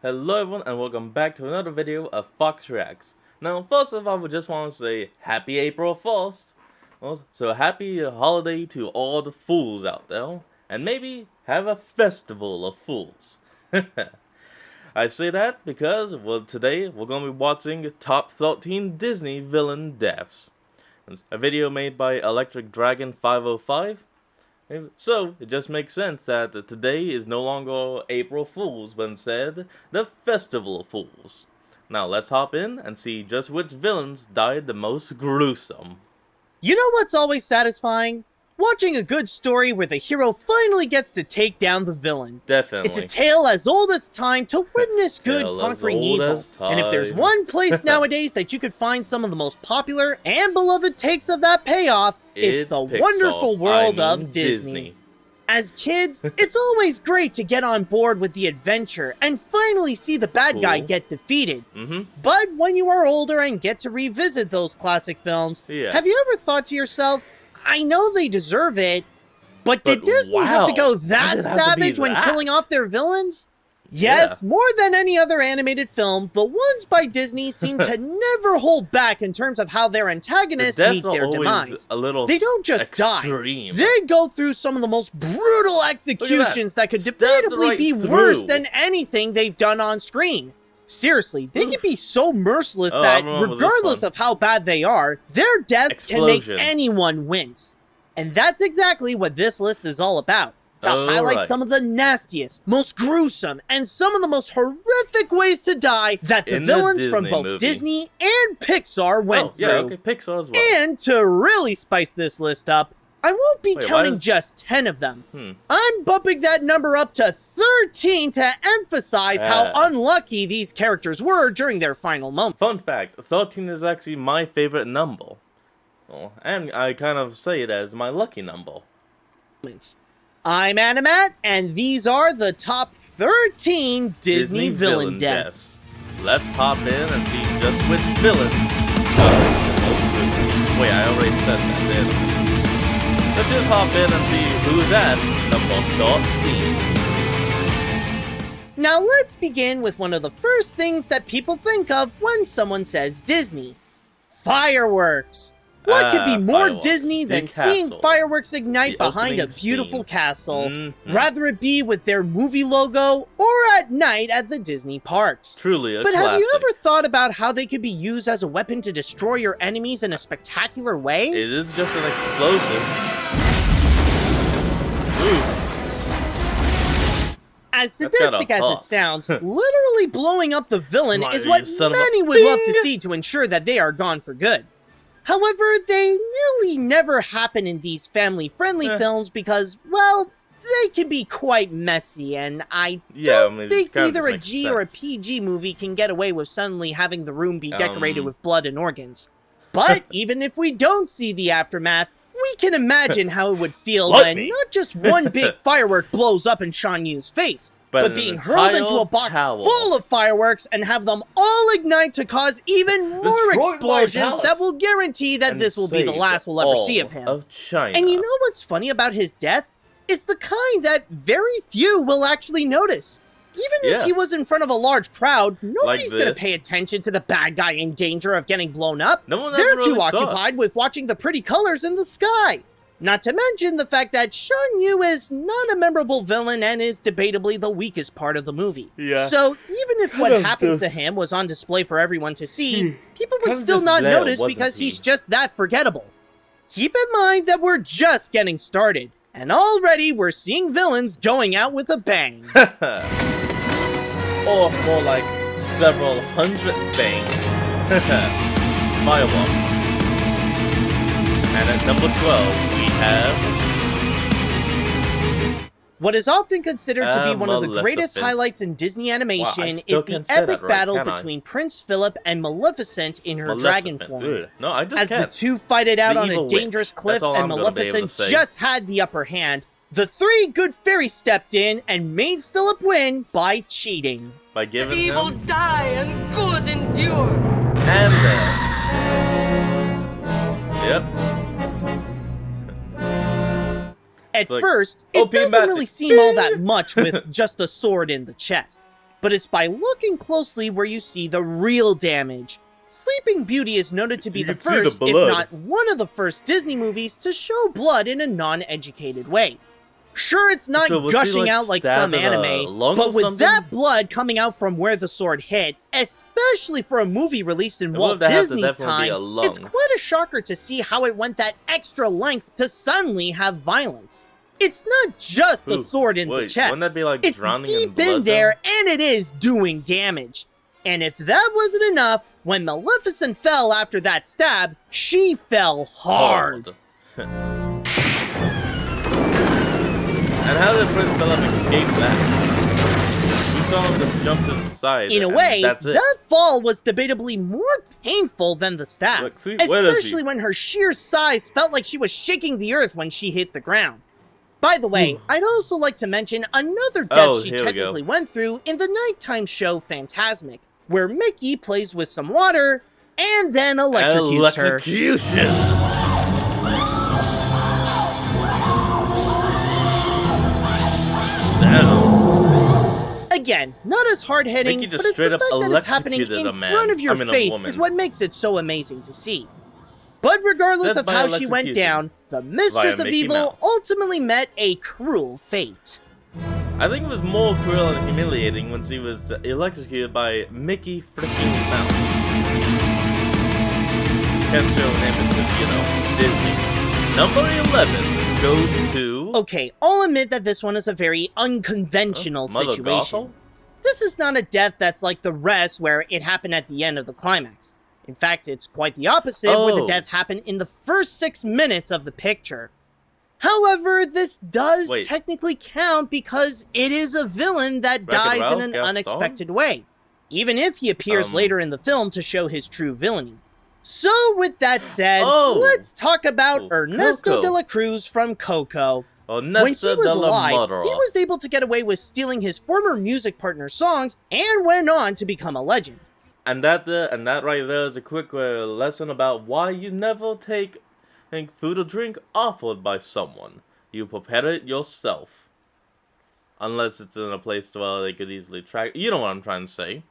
Hello everyone and welcome back to another video of Fox Reacts. Now first of all, we just want to say happy April 1st. So happy holiday to all the fools out there. And maybe have a festival of fools. I say that because, well, today we're going to be watching Top 13 Disney Villain Deaths. A video made by Electric Dragon 505. So, it just makes sense that today is no longer April Fools, but instead, the Festival of Fools. Now, let's hop in and see just which villains died the most gruesome. You know what's always satisfying? Watching a good story where the hero finally gets to take down the villain. Definitely. It's a tale as old as time to witness good conquering evil. And if there's one place nowadays that you could find some of the most popular and beloved takes of that payoff, it's the Pixar. wonderful world of Disney. As kids, it's always great to get on board with the adventure and finally see the bad guy get defeated. But when you are older and get to revisit those classic films, have you ever thought to yourself, I know they deserve it, but did Disney have to go that savage when killing off their villains? Yes, more than any other animated film, the ones by Disney seem to never hold back in terms of how their antagonists meet their demise. They don't just die. They go through some of the most brutal executions that could debatably be worse than anything they've done on screen. Seriously, they can be so merciless that, regardless of how bad they are, their deaths can make anyone wince. And that's exactly what this list is all about. To highlight some of the nastiest, most gruesome, and some of the most horrific ways to die that the villains from both Disney and Pixar went through. Pixar as well. And to really spice this list up, I won't be counting just 10 of them. I'm bumping that number up to 13 to emphasize how unlucky these characters were during their final moment. Fun fact, 13 is actually my favorite number. Oh, and I kind of say it as my lucky number. I'm Animat, and these are the top 13 Disney villain deaths. Let's hop in and see just which villain. Wait, I already said that, didn't I? Let's just hop in and see who's at number 13. Now let's begin with one of the first things that people think of when someone says Disney. Fireworks! What could be more Disney than seeing fireworks ignite behind a beautiful castle, rather it be with their movie logo or at night at the Disney parks? Truly a But classic. Have you ever thought about how they could be used as a weapon to destroy your enemies in a spectacular way? It is just an explosive. As sadistic as it sounds, literally blowing up the villain is what many would love to see to ensure that they are gone for good. However, they nearly never happen in these family-friendly films because, well, they can be quite messy, and I don't think either a G or a PG movie can get away with suddenly having the room be decorated with blood and organs. But even if we don't see the aftermath, we can imagine how it would feel when not just one big firework blows up in Shan Yu's face, but being hurled into a box full of fireworks and have them all ignite to cause even more explosions that will guarantee that this will be the last we'll ever see of him. And you know what's funny about his death? It's the kind that very few will actually notice. Even if he was in front of a large crowd, nobody's going to pay attention to the bad guy in danger of getting blown up. They're too occupied with watching the pretty colors in the sky. Not to mention the fact that Shan Yu is not a memorable villain and is debatably the weakest part of the movie. So even if what happens to him was on display for everyone to see, people would still not notice because he's just that forgettable. Keep in mind that we're just getting started, and already we're seeing villains going out with a bang. Or more like several hundred bangs. Fireworks. And at number 12, we have... What is often considered to be one of the greatest highlights in Disney animation is the epic battle between Prince Philip and Maleficent in her dragon form. As the two fight it out on a dangerous cliff and Maleficent just had the upper hand, the three good fairies stepped in and made Philip win by cheating. By giving him... evil die and good endure. And Yep. At first, it doesn't really seem all that much with just a sword in the chest. but it's by looking closely where you see the real damage. Sleeping Beauty is noted to be the first, if not one of the first Disney movies to show blood in a non-educated way. Sure, it's not gushing out like some anime, but with that blood coming out from where the sword hit, especially for a movie released in Walt Disney's time, it's quite a shocker to see how it went that extra length to suddenly have violence. It's not just the sword in the chest, wouldn't that be like it's deep in there, and it is doing damage. And if that wasn't enough, when Maleficent fell after that stab, she fell hard. And how did Prince Philip escape that? We saw him just jump to the side. In a way, that fall was debatably more painful than the stab. Look, see, especially when her sheer size felt like she was shaking the earth when she hit the ground. By the way, I'd also like to mention another death she technically went through in the nighttime show Fantasmic, where Mickey plays with some water and then electrocutes her. Again, not as hard-hitting, but it's the fact that it's happening in front of your face is what makes it so amazing to see. But regardless of how she went down, the Mistress of Evil ultimately met a cruel fate. I think it was more cruel and humiliating when she was electrocuted by Mickey freaking Mouse. Can't show an image of, Disney. Number 11 goes to... Okay, I'll admit that this one is a very unconventional situation. This is not a death that's like the rest where it happened at the end of the climax. In fact, it's quite the opposite, where the death happened in the first 6 minutes of the picture. However, this does technically count because it is a villain that dies in an unexpected way, even if he appears later in the film to show his true villainy. So, with that said, let's talk about Ernesto de la Cruz from Coco. When he was alive, he was able to get away with stealing his former music partner's songs and went on to become a legend. And that right there is a quick lesson about why you never take food or drink offered by someone. You prepare it yourself. Unless it's in a place where they could easily track. You know what I'm trying to say.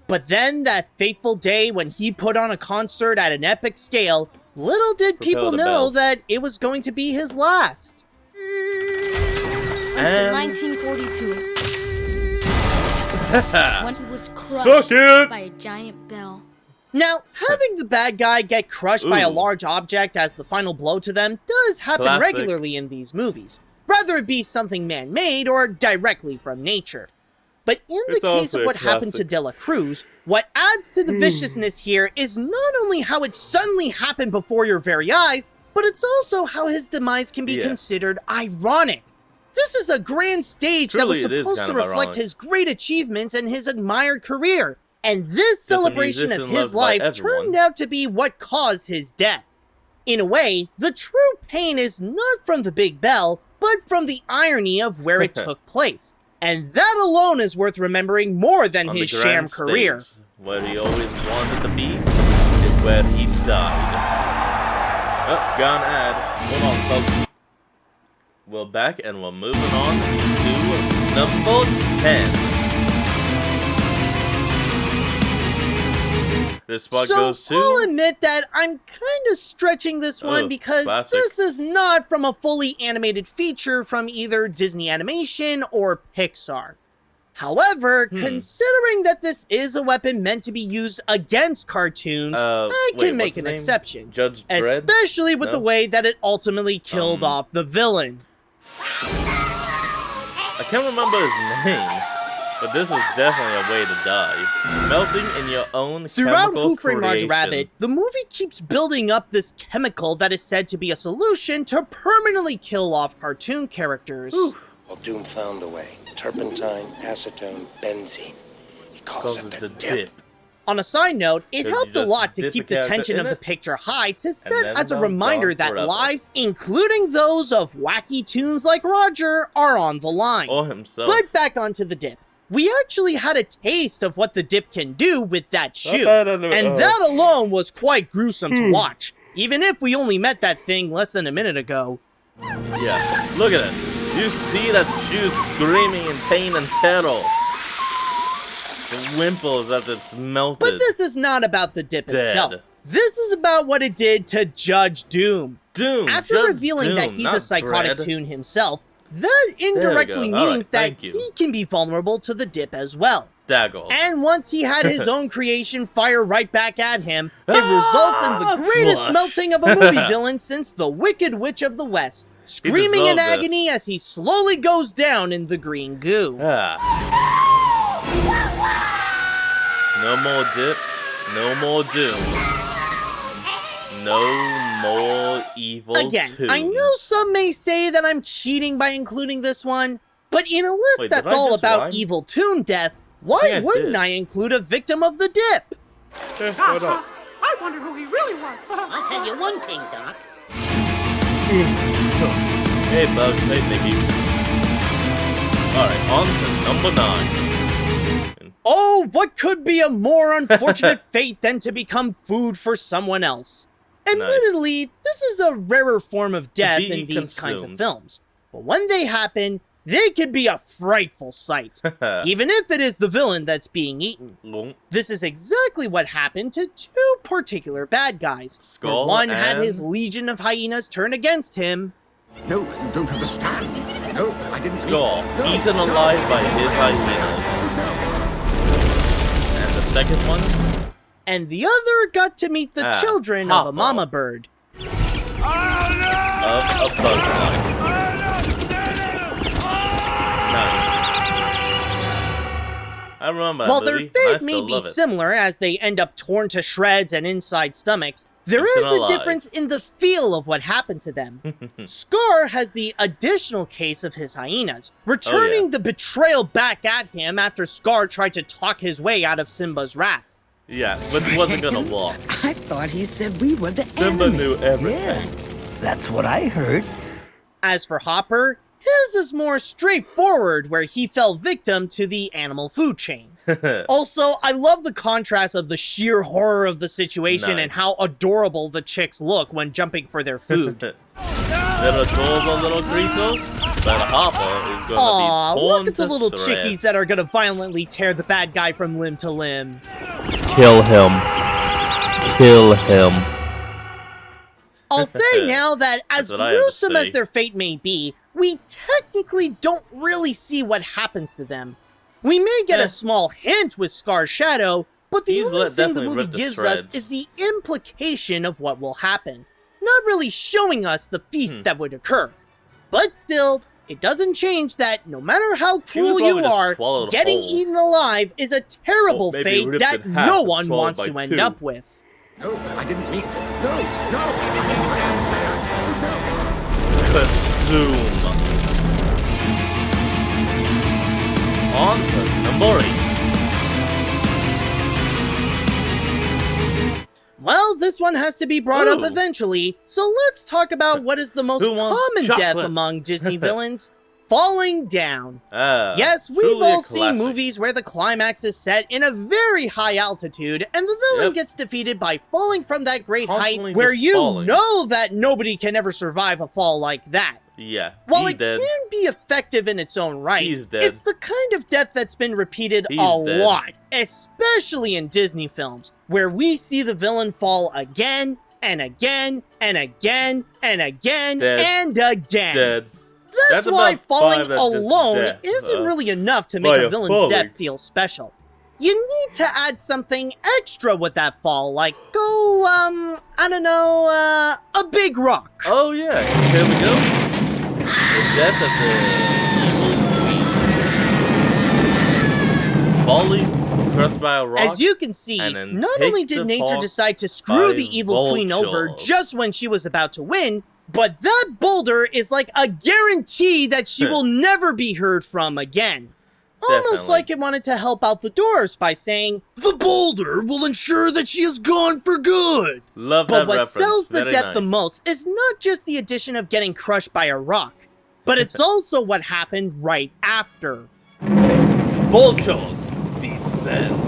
But then, that fateful day when he put on a concert at an epic scale, little did people know that it was going to be his last. Until 1942. When he was crushed by a giant bell. Now, having the bad guy get crushed by a large object as the final blow to them does happen regularly in these movies, whether it be something man-made or directly from nature. But in the case of what happened to De La Cruz, what adds to the viciousness here is not only how it suddenly happened before your very eyes, but it's also how his demise can be considered ironic. This is a grand stage that was supposed to reflect his great achievements and his admired career. And this celebration of his life turned out to be what caused his death. In a way, the true pain is not from the Big Bell, but from the irony of where it took place. And that alone is worth remembering more than his sham career. Where he always wanted to be is where he died. Oh, gone ad. Hold on, folks. We're back and we're moving on to number 10. This spot goes to... I'll admit that I'm kind of stretching this one because this is not from a fully animated feature from either Disney Animation or Pixar. However, considering that this is a weapon meant to be used against cartoons, I can make an exception. Judge Dredd? Especially with the way that it ultimately killed off the villain. I can't remember his name. But this was definitely a way to die. Melting in your own Throughout chemical Who Framed Roger Rabbit, the movie keeps building up this chemical that is said to be a solution to permanently kill off cartoon characters. Well, Doom found the way. Turpentine, acetone, benzene. He calls it the dip. On a side note, it helped a lot to keep the tension of the picture high to set as a reminder that lives, including those of wacky toons like Roger, are on the line. Or himself. But back onto the dip. We actually had a taste of what the dip can do with that shoe, and that alone was quite gruesome to watch, even if we only met that thing less than a minute ago. Yeah, look at it. You see that shoe screaming in pain and terror. wimples as it's melted. But this is not about the dip itself. This is about what it did to Judge Doom. After revealing that he's a psychotic toon himself, that indirectly means that he can be vulnerable to the dip as well. And once he had his own creation fire right back at him, it results in the greatest melting of a movie villain since the Wicked Witch of the West, screaming in agony as he slowly goes down in the green goo. No more dip, no more doom, no more evil Again, toon. I know some may say that I'm cheating by including this one, but in a list that's all about evil toon deaths, why wouldn't I include a victim of the dip? I wonder who he really was. I'll tell you one thing, Doc. Hey, Bugs. Hey, Mickey. Alright, on to number 9. Oh, what could be a more unfortunate fate than to become food for someone else? Admittedly, this is a rarer form of death in these kinds of films, but when they happen, they can be a frightful sight, even if it is the villain that's being eaten. This is exactly what happened to two particular bad guys. Skull one had his legion of hyenas turn against him. No, you don't understand. No, I didn't. Skull, eaten alive by his hyenas. And the second one? And the other got to meet the children of a mama bird. Of a butterfly. I remember While that their movie, fate may be similar as they end up torn to shreds and inside stomachs, there is a difference in the feel of what happened to them. Scar has the additional case of his hyenas, returning the betrayal back at him after Scar tried to talk his way out of Simba's wrath. Yeah, but he wasn't gonna walk. I thought he said we were the Simba enemy. knew everything. Yeah, that's what I heard. As for Hopper, his is more straightforward, where he fell victim to the animal food chain. Also, I love the contrast of the sheer horror of the situation and how adorable the chicks look when jumping for their food. They're adorable little creatures, but Hopper is gonna be torn look at the little shreds. chickies that are gonna violently tear the bad guy from limb to limb. Kill him. Kill him. I'll say now that as gruesome as their fate may be, we technically don't really see what happens to them. We may get a small hint with Scar's shadow, but the only thing the movie gives us is the implication of what will happen, not really showing us the feast that would occur. But still, it doesn't change that no matter how cruel you are, getting eaten alive is a terrible fate that no one wants to end up with. No, I didn't mean. No. Zoom. On to number 8. Well, this one has to be brought up eventually, so let's talk about what is the most common death among Disney villains. Falling down. Yes, we've all seen movies where the climax is set in a very high altitude, and the villain gets defeated by falling from that great height where you know that nobody can ever survive a fall like that. Yeah, While it can be effective in its own right, it's the kind of death that's been repeated a lot, especially in Disney films, where we see the villain fall again, and again, and again, and again, and again. That's why falling alone isn't really enough to make a villain's death feel special. You need to add something extra with that fall, like go, I don't know, a big rock. Oh yeah, here we go. The death of the evil queen. Falling, crushed by a rock. As you can see, not only did nature decide to screw the evil queen over just when she was about to win, but that boulder is like a guarantee that she will never be heard from again. Almost like it wanted to help out the dwarves by saying, the boulder will ensure that she is gone for good. Love but that what reference. sells the Very death nice. the most is not just the addition of getting crushed by a rock, but it's also what happened right after. Vultures descend.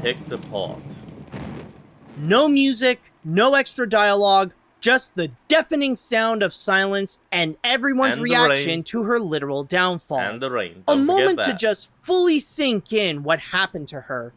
Picked apart. No music, no extra dialogue, just the deafening sound of silence and everyone's reaction to her literal downfall. And the rain. A moment to just fully sink in what happened to her.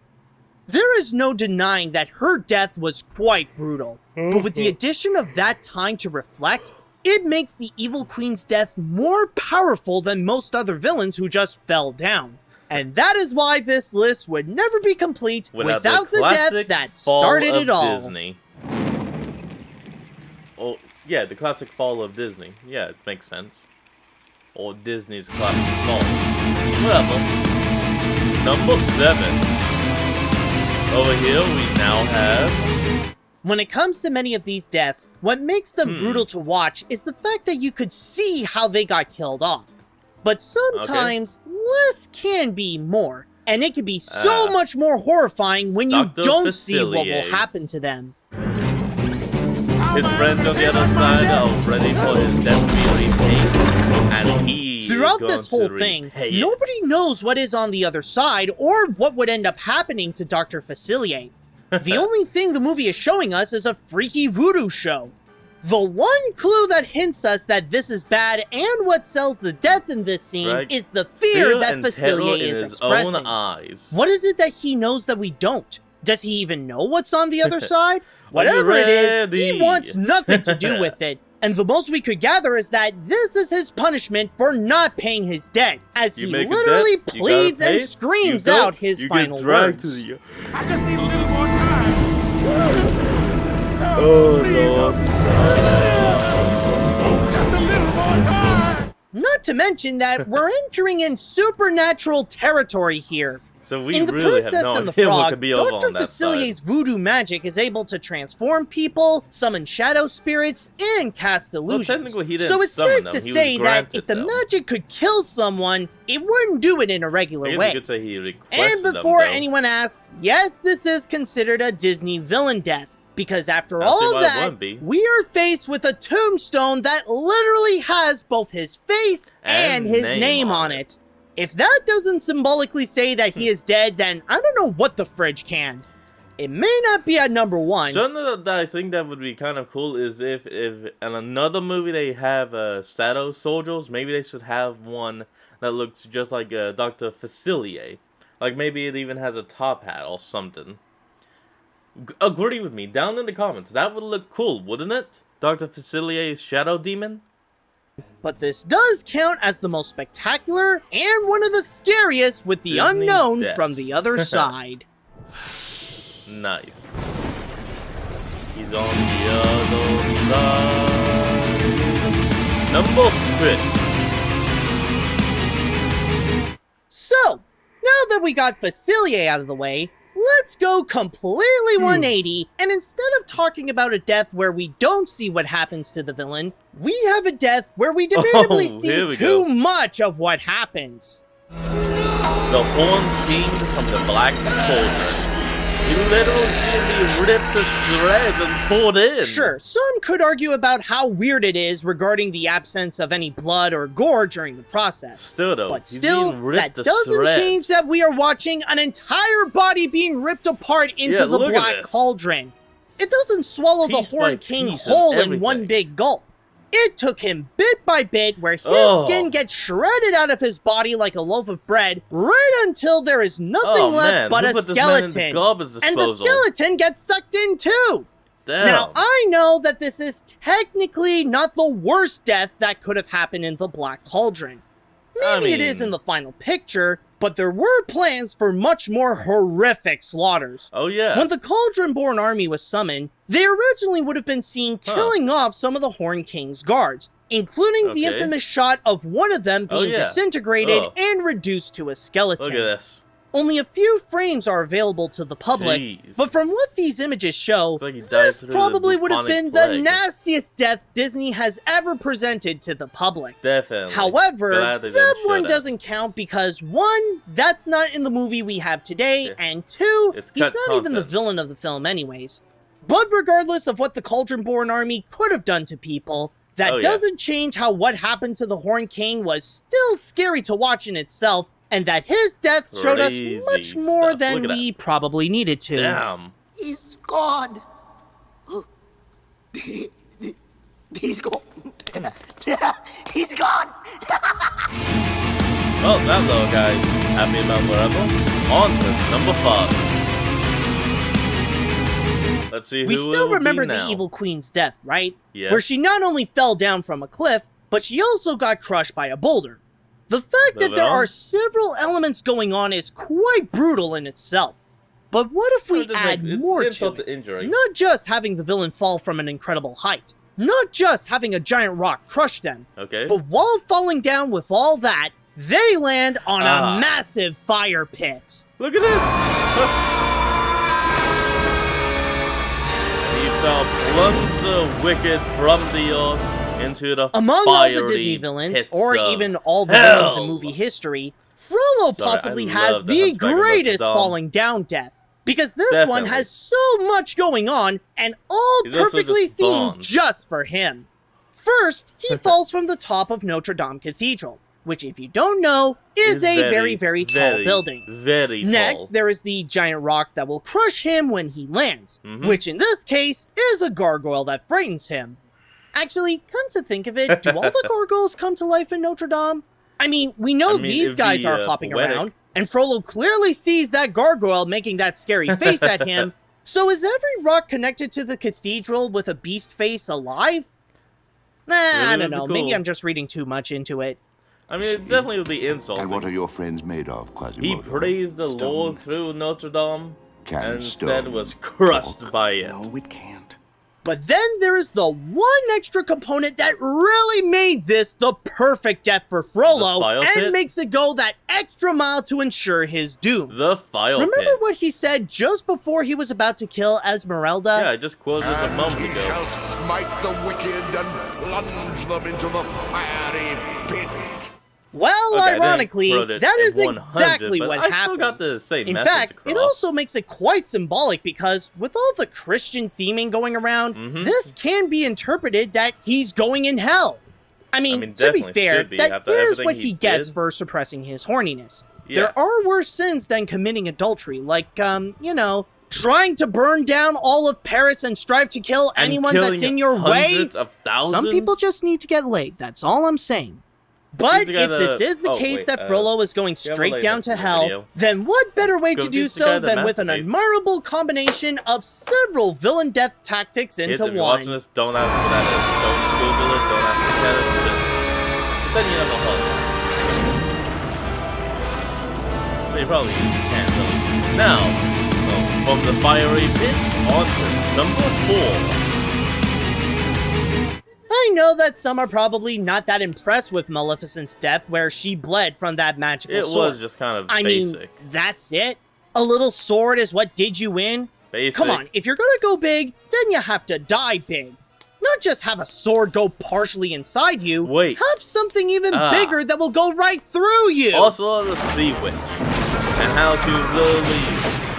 There is no denying that her death was quite brutal, but with the addition of that time to reflect, it makes the Evil Queen's death more powerful than most other villains who just fell down. And that is why this list would never be complete without the death that started it all. Disney. Oh, yeah, the classic fall of Disney. Yeah, it makes sense. Or Disney's classic fall. Whatever. Number 7. Over here, we now have... When it comes to many of these deaths, what makes them brutal to watch is the fact that you could see how they got killed off. But sometimes, less can be more. And it can be so much more horrifying when you don't see what will happen to them. His friends on the other side are ready for his death to be repaid, and he Throughout this whole thing, nobody knows what is on the other side or what would end up happening to Dr. Facilier. The only thing the movie is showing us is a freaky voodoo show. The one clue that hints us that this is bad and what sells the death in this scene is the fear that Facilier is expressing. What is it that he knows that we don't? Does he even know what's on the other side? Whatever it is, he wants nothing to do with it. And the most we could gather is that this is his punishment for not paying his debt, as he literally pleads and screams out his final words. I just need a little more time. Just a little more time. Not to mention that we're entering in supernatural territory here. So we in The really Princess have no and the idea Frog, what could be over Dr. on that Facilier's side. voodoo magic is able to transform people, summon shadow spirits, and cast illusions. Technically he didn't So it's summon safe them. to He say was that granted if the them. magic could kill someone, it wouldn't do it in a regular I guess way. you could say he requested And them, before though. anyone asks, yes, this is considered a Disney villain death. Because after I don't see all why it that, wouldn't be. we are faced with a tombstone that literally has both his face and his name on it. If that doesn't symbolically say that he is dead, then I don't know what the fridge can. It may not be at number 1. Something that I think that would be kind of cool is if in another movie they have shadow soldiers, maybe they should have one that looks just like Dr. Facilier. Like maybe it even has a top hat or something. Agree with me down in the comments. That would look cool, wouldn't it? Dr. Facilier's shadow demon? But this does count as the most spectacular and one of the scariest with the Disney's unknown death. from the other side. Nice. He's on the other side. Number 6. So, now that we got Facilier out of the way, let's go completely 180, and instead of talking about a death where we don't see what happens to the villain, we have a death where we debatably see too much of what happens. The Horned King from the Black Cauldron. You literally see me ripped to shreds and pulled in. Sure, some could argue about how weird it is regarding the absence of any blood or gore during the process. Still though, But he's still, being ripped that to doesn't shreds. change that we are watching an entire body being ripped apart into the look at Black this. Cauldron. It doesn't swallow the Piece by Horned King piece of whole in everything. one big gulp. It took him bit by bit, where his skin gets shredded out of his body like a loaf of bread, right until there is nothing left but a skeleton. And the skeleton gets sucked in too. Damn. Now, I know that this is technically not the worst death that could have happened in the Black Cauldron. Maybe it is in the final picture, but there were plans for much more horrific slaughters. Oh yeah. When the Cauldron-born army was summoned, they originally would have been seen killing off some of the Horned King's guards, including the infamous shot of one of them being disintegrated and reduced to a skeleton. Look at this. Only a few frames are available to the public, but from what these images show, this probably would have been the nastiest death Disney has ever presented to the public. Definitely. However, that one doesn't count because 1, that's not in the movie we have today, and 2, he's not even the villain of the film anyways. But regardless of what the Cauldron-born army could have done to people, that doesn't change how what happened to the Horned King was still scary to watch in itself, and that his death showed us much more than we probably needed to. Damn. He's gone. He's gone. He's gone. Well, that little guy's happy about whatever. On to number 5. Let's see who we still it will remember be the now. evil queen's death, right? Yes. Where she not only fell down from a cliff, but she also got crushed by a boulder. The fact that there are several elements going on is quite brutal in itself. But what if we add more to it? Not just having the villain fall from an incredible height, not just having a giant rock crush them, but while falling down with all that, they land on a massive fire pit. Look at this! He fell plunged the wicked from the earth into the Among all the Disney villains, or even all the villains in movie history, Frollo possibly has the greatest falling down death. Because this one has so much going on, and all perfectly themed just for him. First, he falls from the top of Notre Dame Cathedral, which, if you don't know, is a very, very tall building. Next, there is the giant rock that will crush him when he lands, which in this case is a gargoyle that frightens him. Actually, come to think of it, do all the gargoyles come to life in Notre Dame? I mean, we know these guys are hopping around, and Frollo clearly sees that gargoyle making that scary face at him, so is every rock connected to the cathedral with a beast face alive? Nah, I don't know, maybe I'm just reading too much into it. I mean, it definitely would be insulting. And what are your friends made of, Quasimodo? He praised the Lord through Notre Dame, and instead was crushed by it. No, it can't. But then there is the one extra component that really made this the perfect death for Frollo and makes it go that extra mile to ensure his doom. The file pit. Remember what he said just before he was about to kill Esmeralda? Yeah, I just quoted it a moment ago. He shall smite the wicked and plunge them into the fiery pit. Well, ironically, that is exactly what happened. I still got the same In fact, it also makes it quite symbolic because with all the Christian theming going around, this can be interpreted that he's going in hell. I mean to be fair, that is what he gets for suppressing his horniness. There are worse sins than committing adultery, like, you know, trying to burn down all of Paris and strive to kill anyone that's in your way. Some people just need to get laid, that's all I'm saying. But if this is the case that Frollo is going straight down to hell, then what better way to do so than with an admirable combination of several villain death tactics into one? Watching this, don't ask what that is. Don't Google it, don't ask what that is. But then you don't know what. So you probably can't really. Now, from the fiery pit, on to number 4. I know that some are probably not that impressed with Maleficent's death where she bled from that magical sword. It was just kind of basic. I mean, that's it? A little sword is what did you in? Basic. Come on, if you're gonna go big, then you have to die big. Not just have a sword go partially inside you. Wait. Have something even bigger that will go right through you. Also the sea witch. And how to literally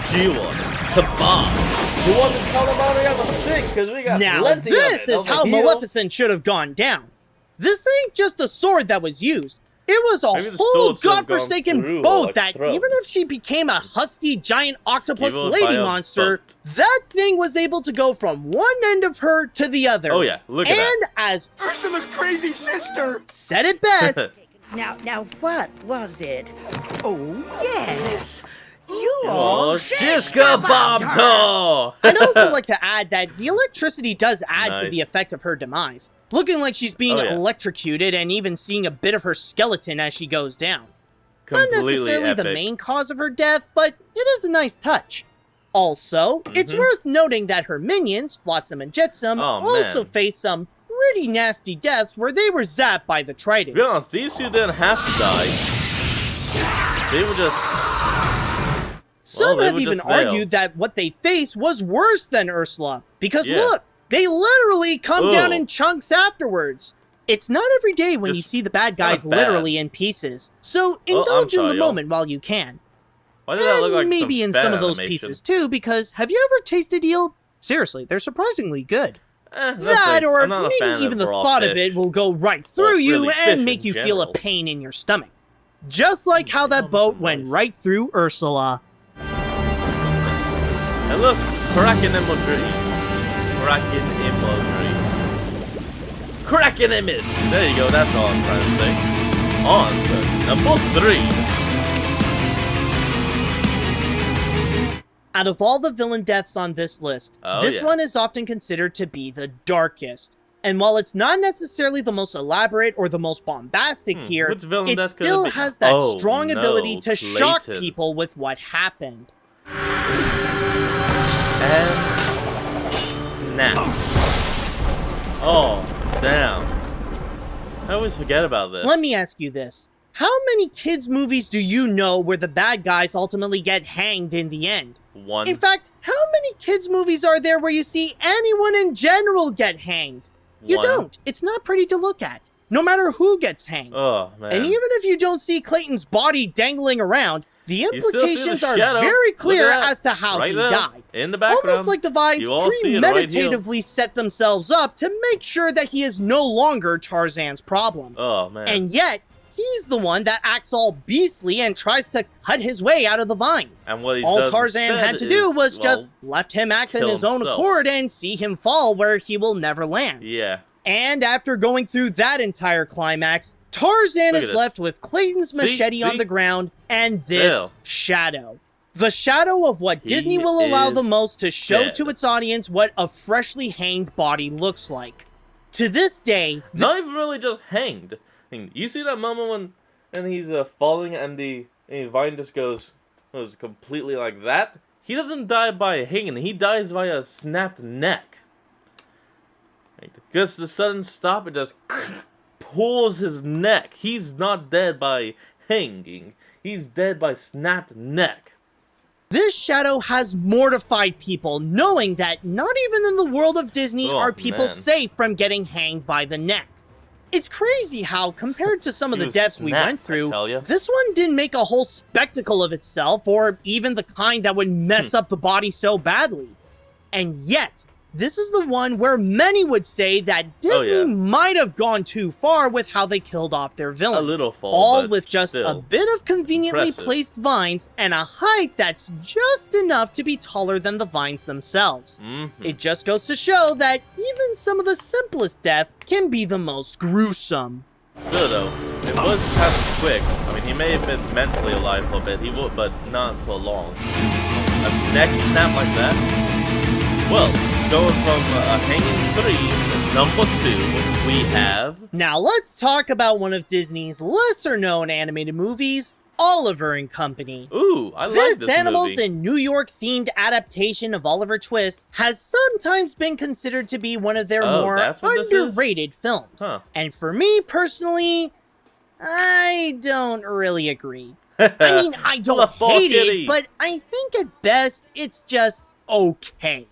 skewer, kebab. You want to tell them already have a stick, because we got now plenty this of it is how Maleficent should have gone down. This ain't just a sword that was used. It was a whole godforsaken boat that, even if she became a husky giant octopus lady monster, that thing was able to go from one end of her to the other. Oh yeah, look at that. And as Ursula's crazy sister said it best. Now, what was it? Oh, yes. You're Shiska Bobto! I'd also like to add that the electricity does add to the effect of her demise, looking like she's being electrocuted and even seeing a bit of her skeleton as she goes down. Not necessarily the main cause of her death, but it is a nice touch. Also, it's worth noting that her minions, Flotsam and Jetsam, also face some pretty nasty deaths where they were zapped by the trident. To be honest, these two didn't have to die. They were just... Some have even argued that what they faced was worse than Ursula, because look, they literally come down in chunks afterwards. It's not every day when you see the bad guys literally in pieces, so indulge in the moment while you can. Why did that look like maybe in some of those pieces too, because have you ever tasted eel? Seriously, they're surprisingly good. That, or maybe even the thought of it will go right through you and make you feel a pain in your stomach. Just like how that boat went right through Ursula. And look, Kraken imagery. Kraken imagery. cracking image. There you go, that's all I'm trying to say. On to number 3. Out of all the villain deaths on this list, this one is often considered to be the darkest. And while it's not necessarily the most elaborate or the most bombastic here, it still has that strong ability to shock people with what happened. And snap. Oh, damn. I always forget about this. Let me ask you this. How many kids' movies do you know where the bad guys ultimately get hanged in the end? One. In fact, how many kids' movies are there where you see anyone in general get hanged? You don't. It's not pretty to look at, no matter who gets hanged. Oh, man. And even if you don't see Clayton's body dangling around, the implications are very clear as to how he died. In the background. Almost like the vibes premeditatively set themselves up to make sure that he is no longer Tarzan's problem. Oh, man. And yet, he's the one that acts all beastly and tries to cut his way out of the vines. And what all Tarzan had to do was just left him act on his own accord and see him fall where he will never land. Yeah. And after going through that entire climax, Tarzan is left with Clayton's machete on the ground and this shadow. The shadow of what Disney will allow the most to show to its audience what a freshly hanged body looks like. To this day... Not even really just hanged. I mean, you see that moment when he's falling and the vine just goes completely like that? He doesn't die by hanging, he dies by a snapped neck. Just the sudden stop, it just pulls his neck. He's not dead by hanging. He's dead by snapped neck. This shadow has mortified people, knowing that not even in the world of Disney are people safe from getting hanged by the neck. It's crazy how, compared to some of the deaths we went through, this one didn't make a whole spectacle of itself, or even the kind that would mess up the body so badly. And yet, this is the one where many would say that Disney might have gone too far with how they killed off their villain. A little fall, all with just a bit of conveniently placed vines and a height that's just enough to be taller than the vines themselves. It just goes to show that even some of the simplest deaths can be the most gruesome. Still though, it was kind of quick. I mean, he may have been mentally alive for a bit, but not for long. A neck snap like that? Well, going from a hanging 3 to number 2, we have... Now let's talk about one of Disney's lesser-known animated movies, Oliver and Company. Ooh, I like this movie. Animals in New York-themed adaptation of Oliver Twist has sometimes been considered to be one of their more underrated films. And for me, personally, I don't really agree. I mean, I don't hate it, but I think at best, it's just okay.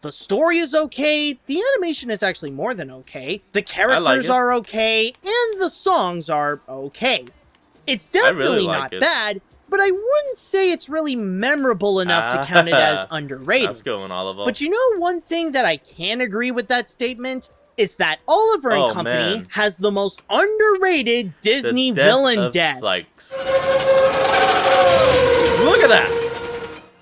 The story is okay, the animation is actually more than okay, the characters are okay, and the songs are okay. It's definitely not bad, but I wouldn't say it's really memorable enough to count it as underrated. That's going, Oliver. But you know one thing that I can agree with that statement? It's that Oliver and Company has the most underrated Disney villain death. Sykes. Look at that!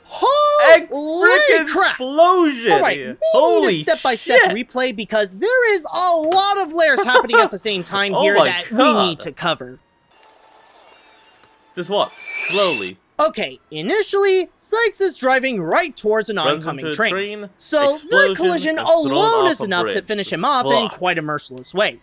Holy crap! Explosion! Alright, we need a step-by-step replay because there is a lot of layers happening at the same time here that we need to cover. Just what? Slowly. Okay, initially, Sykes is driving right towards an oncoming train. So the collision alone is enough to finish him off in quite a merciless way.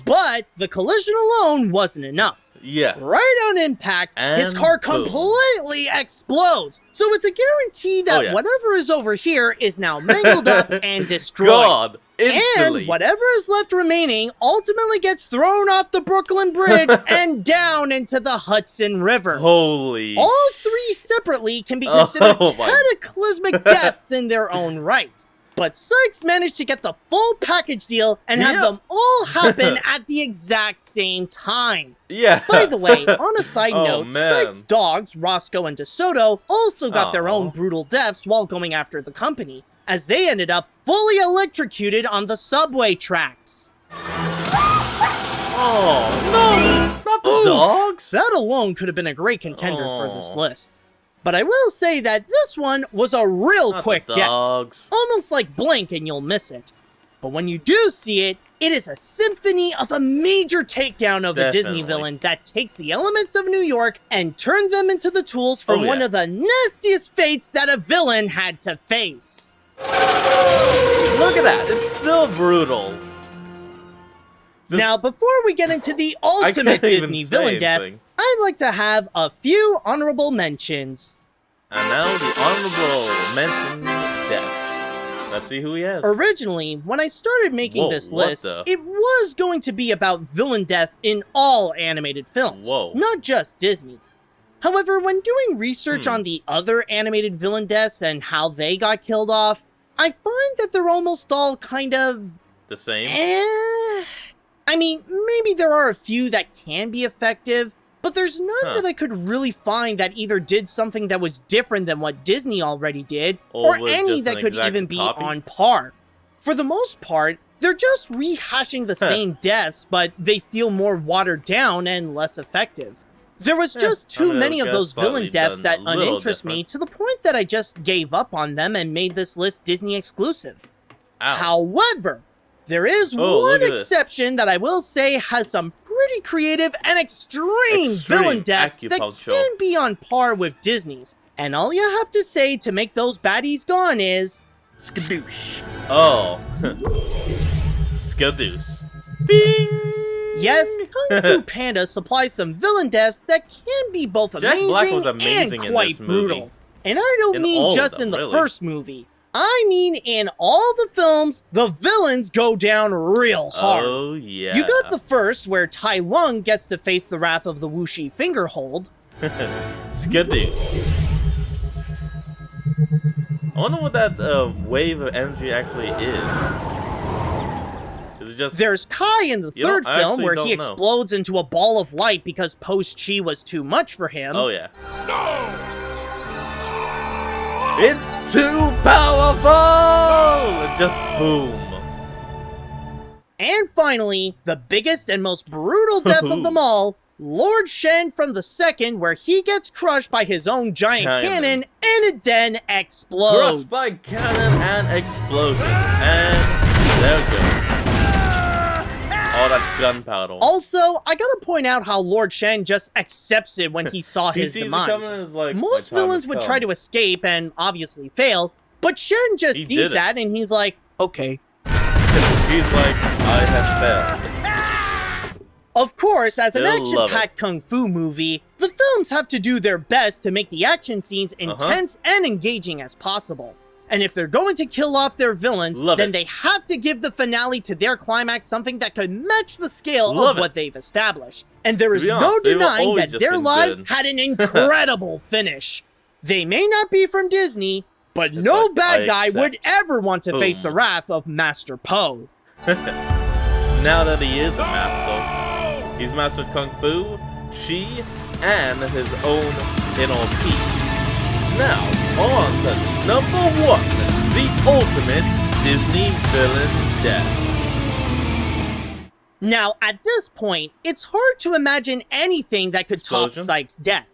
But the collision alone wasn't enough. Yeah. Right on impact, his car completely explodes. So it's a guarantee that whatever is over here is now mangled up and destroyed. Instantly. And whatever is left remaining ultimately gets thrown off the Brooklyn Bridge and down into the Hudson River. Holy. All 3 separately can be considered cataclysmic deaths in their own right. But Sykes managed to get the full package deal and have them all happen at the exact same time. Yeah. By the way, on a side note, Sykes' dogs, Roscoe and DeSoto, also got their own brutal deaths while going after the company, as they ended up fully electrocuted on the subway tracks. Oh, no! Not the dogs! That alone could have been a great contender for this list. But I will say that this one was a real quick death. Almost like blink and you'll miss it. But when you do see it, It is a symphony of a major takedown of a Disney villain that takes the elements of New York and turns them into the tools for one of the nastiest fates that a villain had to face. Look at that, it's still brutal. Now, before we get into the ultimate Disney villain death, I'd like to have a few honorable mentions. And now the honorable mention death. Let's see who he is. Originally, when I started making this list, it was going to be about villain deaths in all animated films, not just Disney. However, when doing research on the other animated villain deaths and how they got killed off, I find that they're almost all kind of... the same? I mean, maybe there are a few that can be effective, but there's none that I could really find that either did something that was different than what Disney already did, or any that could even be on par. For the most part, they're just rehashing the same deaths, but they feel more watered down and less effective. There was just too many of those villain deaths that uninterest me to the point that I just gave up on them and made this list Disney exclusive. However, there is one exception that I will say has some pretty creative and extreme villain deaths that can be on par with Disney's. And all you have to say to make those baddies gone is... skadoosh. Oh. Skadoosh. Bing! Yes, Kung Fu Panda supplies some villain deaths that can be both amazing and quite brutal. And I don't mean just in the first movie. I mean, in all the films, the villains go down real hard. Oh, yeah. You got the first, where Tai Lung gets to face the wrath of the Wuxi Fingerhold. Skadoosh. I wonder what that wave of energy actually is. Is it just... There's Kai in the third film, where he explodes into a ball of light because post-chi was too much for him. Oh, yeah. No! It's too powerful! Just boom. And finally, the biggest and most brutal death of them all, Lord Shen from the second, where he gets crushed by his own giant cannon, and it then explodes. Crushed by cannon and explosion. And there it goes. All that gunpowder. Also, I gotta point out how Lord Shen just accepts it when he saw his demise. Like, most villains would try to escape and obviously fail, but Shen just sees that and he's like, okay. He's like, I have failed. Of course, as an action-packed kung fu movie, the films have to do their best to make the action scenes intense and engaging as possible. And if they're going to kill off their villains, then they have to give the finale to their climax something that could match the scale of what they've established. And there is no denying that their lives had an incredible finish. They may not be from Disney, but no bad guy would ever want to face the wrath of Master Po. Now that he is a master, he's mastered Kung Fu, Chi, and his own inner peace. Now, on to number 1, the ultimate Disney villain death. Now, at this point, it's hard to imagine anything that could top Psyche's death.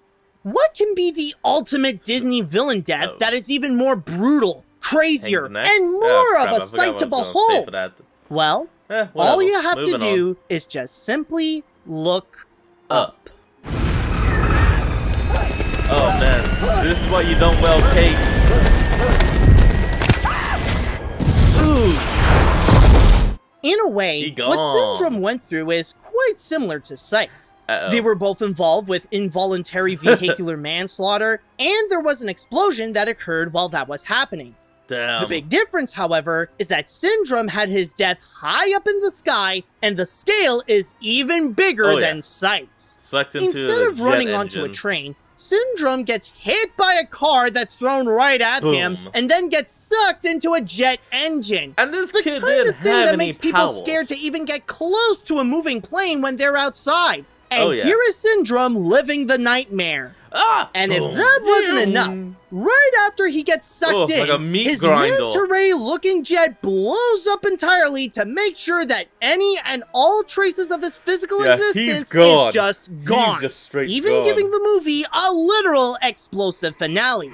What can be the ultimate Disney villain death that is even more brutal, crazier, and more of a sight to behold? Well, all you have to do is just simply look up. Oh man, this is what you don't well take. Ooh. In a way, what Syndrome went through is quite similar to Psyche's. They were both involved with involuntary vehicular manslaughter, and there was an explosion that occurred while that was happening. Damn. The big difference, however, is that Syndrome had his death high up in the sky, and the scale is even bigger than Psyche's. Instead of running onto a train, Syndrome gets hit by a car that's thrown right at him, and then gets sucked into a jet engine. And this the kid kind did of thing that makes people scared to even get close to a moving plane when they're outside. And here is Syndrome living the nightmare. And if that wasn't enough, right after he gets sucked in, like his manta-ray-looking jet blows up entirely to make sure that any and all traces of his physical existence is just gone, even giving the movie a literal explosive finale.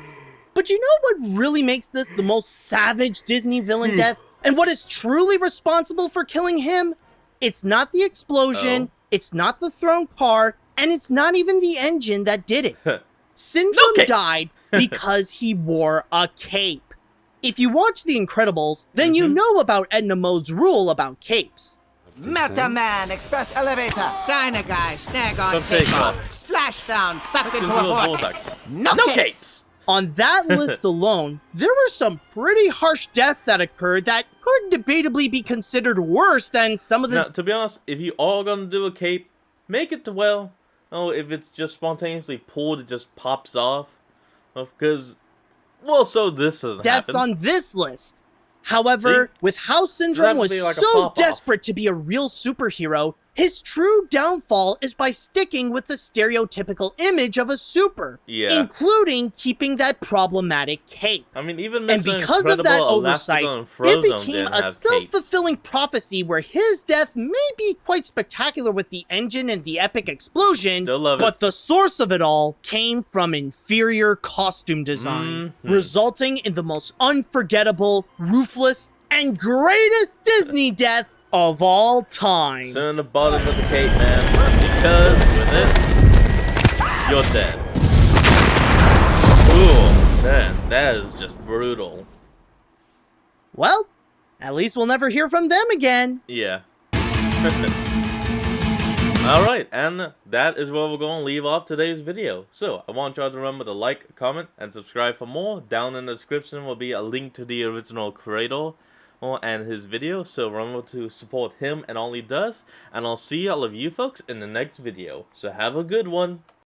But you know what really makes this the most savage Disney villain death? And what is truly responsible for killing him? It's not the explosion, it's not the thrown car, and it's not even the engine that did it. Syndrome died because he wore a cape. If you watch The Incredibles, then you know about Edna Mode's rule about capes. Meta Man, Express Elevator, Diner Guy, Snag on Takeoff, Splashdown, sucked into a vortex. No capes! On that list alone, there were some pretty harsh deaths that occurred that could debatably be considered worse than some of the... Now, to be honest, if you are gonna do a cape, make it to, well, if it's just spontaneously pulled, it just pops off. Because, well, so this doesn't deaths happen. on this list. However, with how Syndrome was like so desperate to be a real superhero, his true downfall is by sticking with the stereotypical image of a super, including keeping that problematic cape. I mean, even and because of that oversight, it became a self-fulfilling prophecy where his death may be quite spectacular with the engine and the epic explosion, but the source of it all came from inferior costume design, resulting in the most unforgettable, ruthless, and greatest Disney death of all time. Sit in the bottom of the cape, man, because with it, you're dead. Ooh, man, that is just brutal. Well, at least we'll never hear from them again. Yeah. Alright, and that is where we're going to leave off today's video. So, I want y'all to remember to like, comment, and subscribe for more. Down in the description will be a link to the original creator and his video, so remember to support him and all he does, and I'll see all of you folks in the next video. So have a good one.